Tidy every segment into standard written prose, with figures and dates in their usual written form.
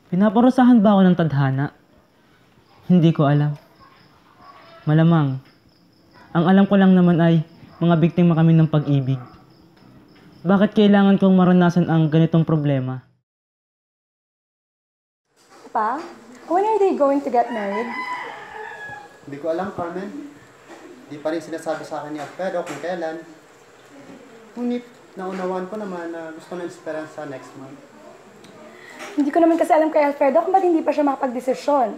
Pinaparusahan ba ako ng tadhana? Hindi ko alam. Malamang. Ang alam ko lang naman ay mga biktima kami ng pag-ibig. Bakit kailangan kong maranasan ang ganitong problema? Pa, when are they going to get married? Hindi ko alam, Carmen. Di pa rin sinasabi sa akin ni Alfredo kung kailan. Ngunit naunawaan ko naman na gusto ng Esperanza next month. Hindi ko naman kasi alam kay Alfredo kung ba't hindi pa siya makapag-desisyon.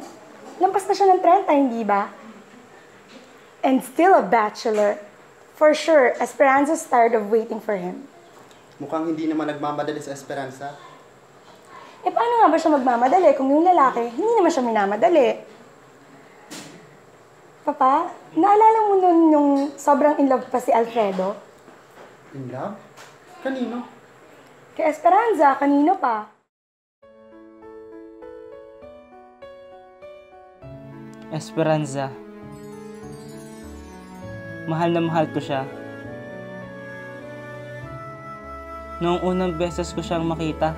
Lampas na siya ng 30, hindi ba? And still a bachelor. For sure, Esperanza's tired of waiting for him. Mukhang hindi naman nagmamadali sa Esperanza. Eh, paano nga ba siya magmamadali kung yung lalaki, hindi naman siya minamadali? Papa, naalala mo nun yung sobrang in love pa si Alfredo? In love? Kanino? Kay Esperanza, kanino pa? Esperanza. Mahal na mahal ko siya. Noong unang beses ko siyang makita,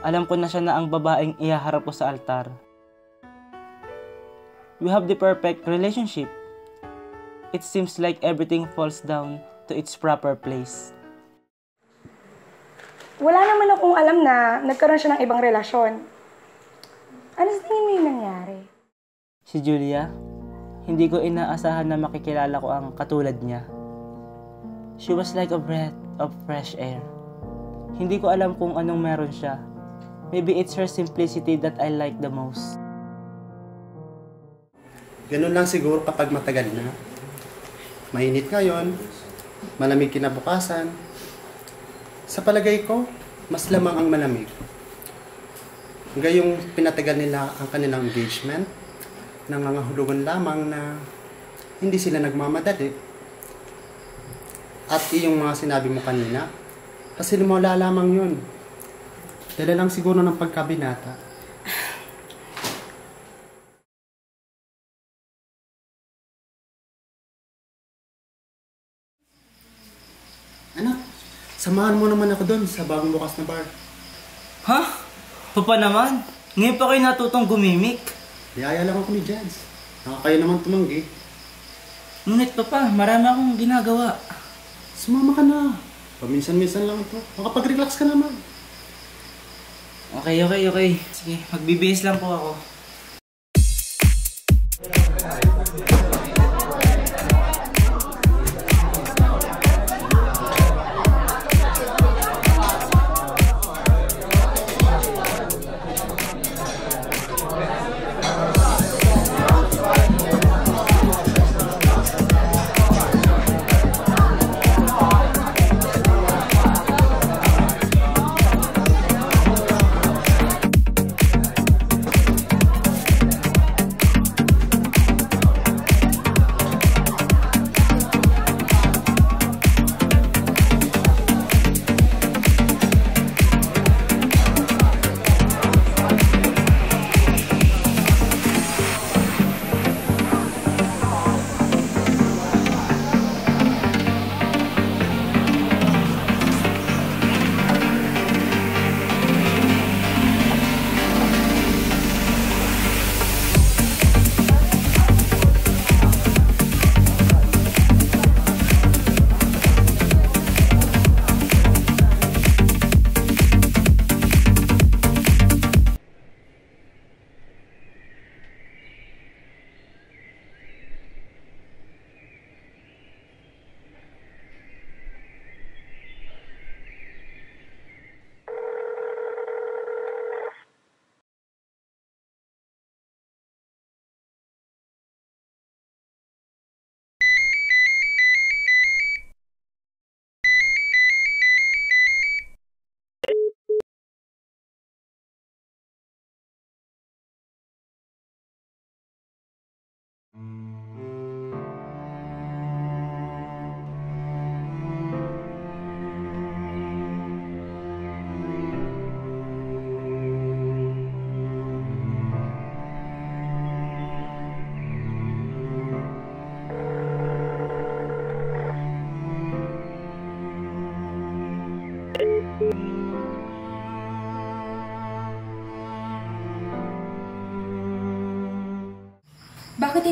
alam ko na siya na ang babaeng ihaharap ko sa altar. We have the perfect relationship. It seems like everything falls down to its proper place. Wala naman akong alam na nagkaroon siya ng ibang relasyon. Ano sa tingin mo yung nangyari? Si Julia, hindi ko inaasahan na makikilala ko ang katulad niya. She was like a breath of fresh air. Hindi ko alam kung anong meron siya. Maybe it's her simplicity that I like the most. Ganun lang siguro kapag matagal na. Mainit ngayon, malamig kinabukasan. Sa palagay ko, mas lamang ang malamig. Gayong pinatagal nila ang kanilang engagement, nangangahulugan lamang na hindi sila nagmamadali. At iyong mga sinabi mo kanina, kasi lumala lamang yun. Dala lang siguro ng pagkabinata. Anak, samahan mo naman ako doon sa bagong bukas na bar. Ha? Papa naman? Ngayon pa kayo natutong gumimik? Diyaya lang ako ni Jans. Nakakaya naman tumanggi. Ngunit papa, marami akong ginagawa. Sumama ka na. Paminsan-minsan lang ito. Makapag-relax ka naman. Okay. Sige, magbibihis lang po ako.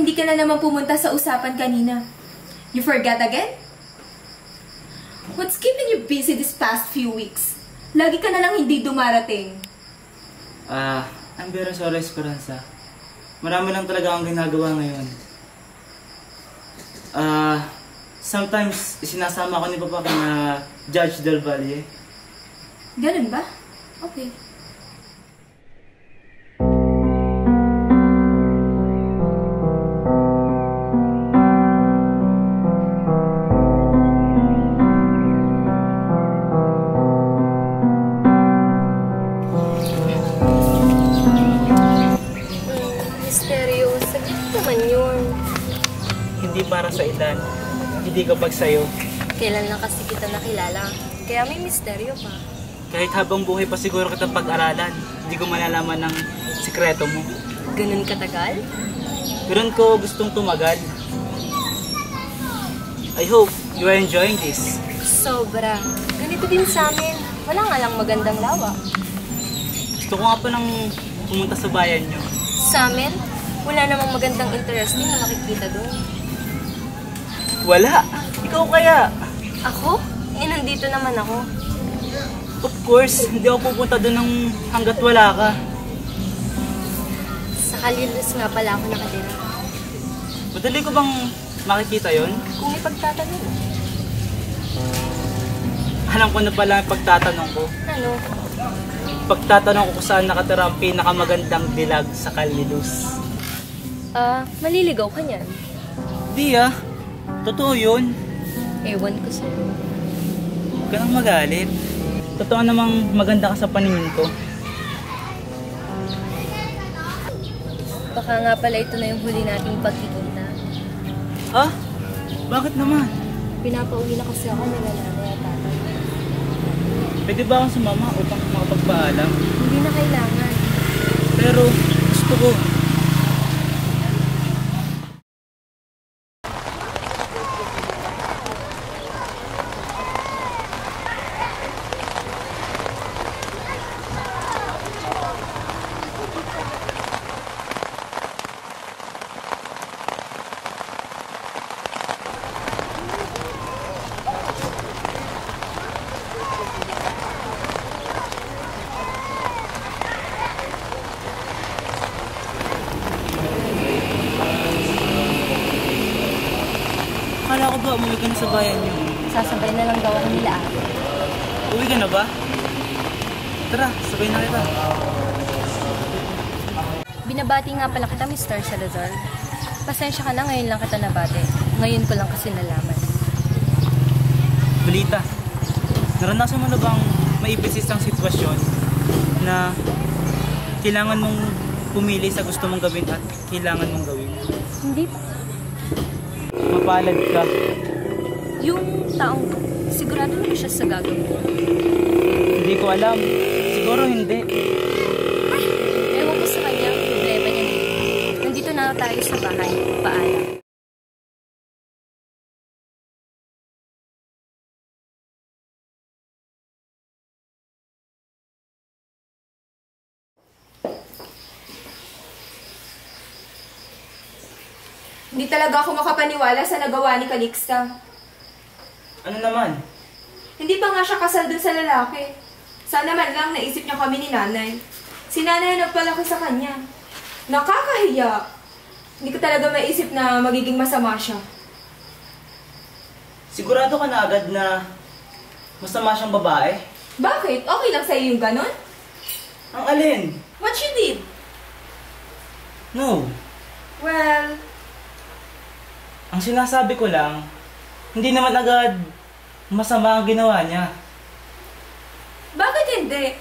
hindi ka na naman pumunta sa usapan kanina? You forgot again? What's keeping you busy this past few weeks? Lagi ka na lang hindi dumarating. I'm very sorry, Esperanza. Marami lang talaga akong ginagawa ngayon. Sometimes, sinasama ko ni Papa kina Judge Del Valle. Ganun ba? Okay. Misteryoso. Naman yun. Hindi para sa ilan, hindi kapag sa'yo. Kailan lang kasi kita nakilala. Kaya may misteryo pa. Kahit habang buhay pa siguro kitang pag-aralan, hindi ko malalaman ng sikreto mo. Ganun katagal? Ganun ko gustong tumagal. I hope you are enjoying this. Sobra. Ganito din sa amin. Wala nga lang magandang lawa. Gusto ko nga pa nang pumunta sa bayan nyo. Sa amin, wala namang magandang interesting na makikita doon. Wala! Ikaw kaya! Ako? Nandito naman ako. Of course, hindi ako pupunta doon ng hanggat wala ka. Sa Kalilos nga pala ako nakatira. Madali ko bang makikita yon? Kung ipagtatanong. Alam ko na pala ang pagtatanong ko. Ano? Pagtatanong ko kung saan nakatira ang pinakamagandang dilag sa Kalilos. Maliligaw ka niyan. Di totoo yun. Ewan ko sa'yo. Huwag ka nang magalit. Totoo namang maganda ka sa paningin ko. Baka nga pala ito na yung huli nating pagkikita. Bakit naman? Pinapauwi na kasi ako nila nanay at tatay. Pwede ba akong sumama upang makapagpaalam? Hindi na kailangan. Pero gusto ko. Akala ko ba umuwi ka na sa bayan niyo? Sasabay na lang daw ako nila ate. Uwi ka na ba? Tara, sabay na kita. Binabati nga pala kita, Mr. Salazar. Pasensya ka na, ngayon lang kita nabati. Ngayon ko lang kasi nalaman. Balita, naranasan mo na bang maipisis ang sitwasyon na kailangan mong pumili sa gusto mong gawin at kailangan mong gawin? Hindi pa. Mapalad ka. Yung taong sigurado na siya sa gagawin. Hindi ko alam. Siguro hindi. Ewan ko sa kanya, problema niya. Nandito na tayo sa bahay. Paalam. Hindi talaga ako makapaniwala sa nagawa ni Calixta. Ano naman? Hindi pa nga siya kasal dun sa lalaki. Sana man lang naisip niya kami ni nanay. Si nanay ang nagpalaki sa kanya. Nakakahiya. Hindi ko talaga maisip na magiging masama siya. Sigurado ka na agad na masama siyang babae? Bakit? Okay lang sa'yo yung ganon? Ang alin? What she did? No. Well, Ang sinasabi ko lang, hindi naman agad masama ang ginawa niya. bakit hindi?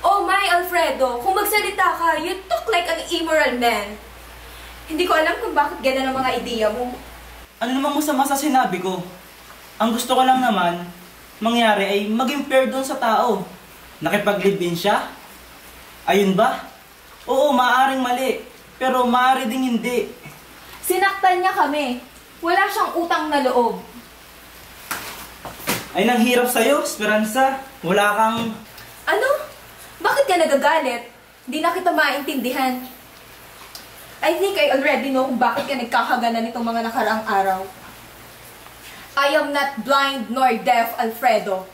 Oh my, Alfredo, kung magsalita ka, you talk like an immoral man. Hindi ko alam kung bakit ganun ang mga ideya mo. Ano namang masama sa sinabi ko? Ang gusto ko lang naman, mangyari ay maging fair doon sa tao. Nakipag-live-in siya? Ayun ba? Oo, maaaring mali. Pero maaari ding hindi. Sinaktan niya kami. Wala siyang utang na loob. Ay, nang hirap sa'yo, Esperanza. Wala kang... Ano? Bakit ka nagagalit? Di na kita maintindihan. I think I already know kung bakit ka nagkakagana nitong mga nakaraang araw. I am not blind nor deaf, Alfredo.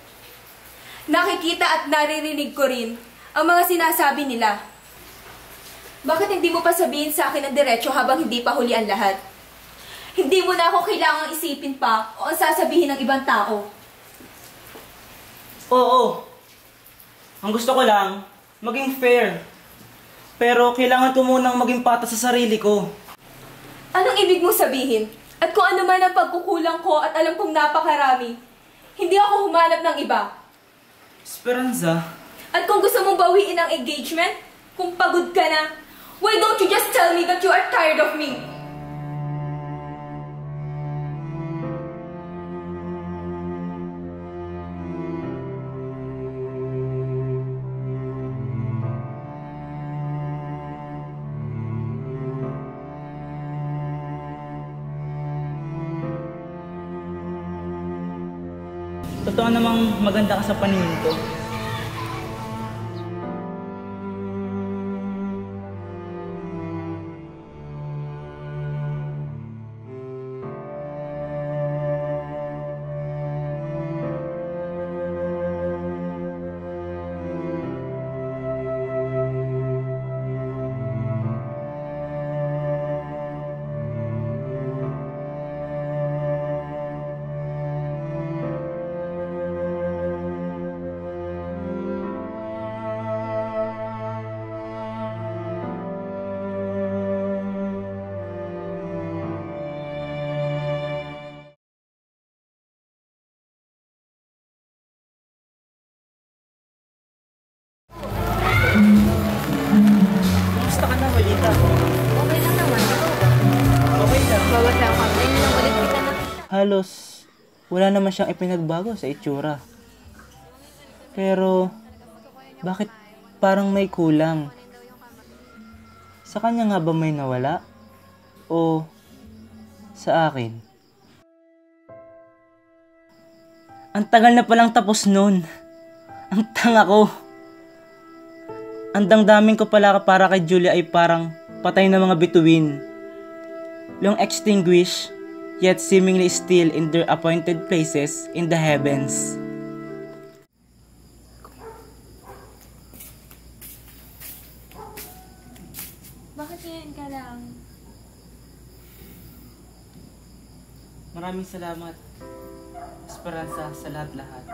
Nakikita at naririnig ko rin ang mga sinasabi nila. Bakit hindi mo pa sabihin sa akin ng diretso habang hindi pa huli ang lahat? Hindi mo na ako kailangang isipin pa o ang sasabihin ng ibang tao. Oo. Ang gusto ko lang, maging fair. Pero kailangan ko munang maging patas sa sarili ko. Anong ibig mong sabihin? At kung ano man ang pagkukulang ko at alam kong napakarami, hindi ako humanap ng iba. Esperanza? At kung gusto mong bawiin ang engagement, kung pagod ka na, why don't you just tell me that you are tired of me? Totoo namang maganda ka sa paningin ko. Kumusta ka na, Walita? Okay lang naman. Okay lang. Bawat lang ako. Ayun lang ulit kita na. Halos wala naman siyang ipinagbago sa itsura. Pero bakit parang may kulang? Sa kanya nga ba may nawala? O sa akin? Ang tagal na palang tapos nun. Ang tanga ko. Ang damdamin ko pala para kay Julia ay parang patay na mga bituin. Long extinguished, yet seemingly still in their appointed places in the heavens. Bakit ngayon ka lang? Maraming salamat, Esperanza, sa lahat-lahat.